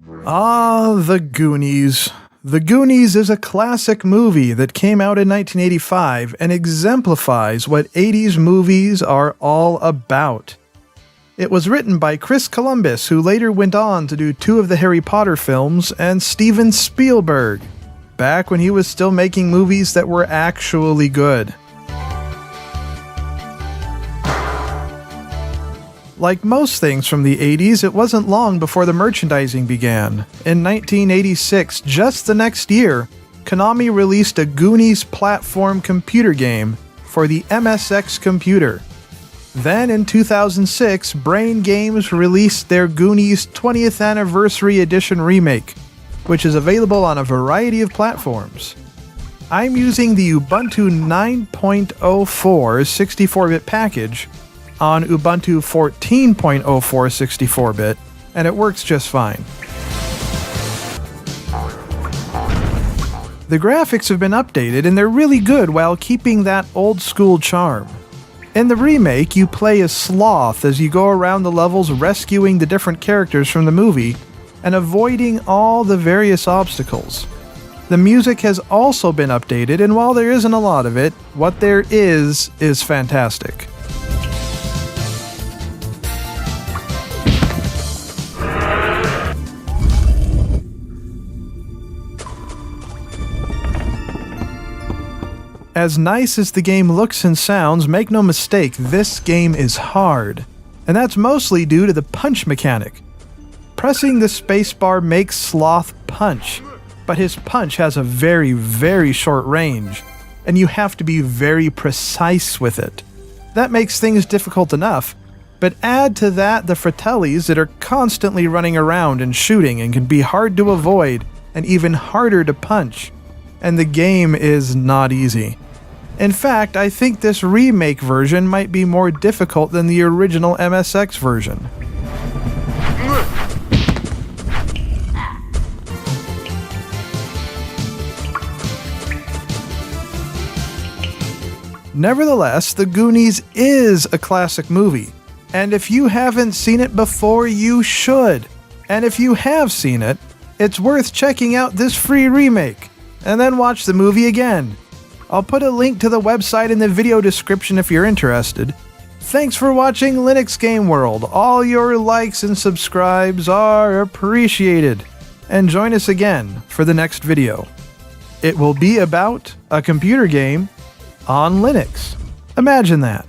Ah, The Goonies. The Goonies is a classic movie that came out in 1985 and exemplifies what 80s movies are all about. It was written by Chris Columbus, who later went on to do 2 of the Harry Potter films, and Steven Spielberg, back when he was still making movies that were actually good. Like most things from the 80s, it wasn't long before the merchandising began. In 1986, just the next year, Konami released a Goonies platform computer game for the MSX computer. Then in 2006, Brain Games released their Goonies 20th Anniversary Edition remake, which is available on a variety of platforms. I'm using the Ubuntu 9.04 64-bit package on Ubuntu 14.04 64-bit, and it works just fine. The graphics have been updated, and they're really good while keeping that old-school charm. In the remake, you play as Sloth as you go around the levels rescuing the different characters from the movie and avoiding all the various obstacles. The music has also been updated, and while there isn't a lot of it, what there is fantastic. As nice as the game looks and sounds, make no mistake, this game is hard. And that's mostly due to the punch mechanic. Pressing the spacebar makes Sloth punch, but his punch has a very, very short range, and you have to be very precise with it. That makes things difficult enough, but add to that the Fratellis that are constantly running around and shooting and can be hard to avoid and even harder to punch. And the game is not easy. In fact, I think this remake version might be more difficult than the original MSX version. Nevertheless, The Goonies is a classic movie, and if you haven't seen it before, you should. And if you have seen it, it's worth checking out this free remake, and then watch the movie again. I'll put a link to the website in the video description if you're interested. Thanks for watching Linux Game World. All your likes and subscribes are appreciated. And join us again for the next video. It will be about a computer game on Linux. Imagine that.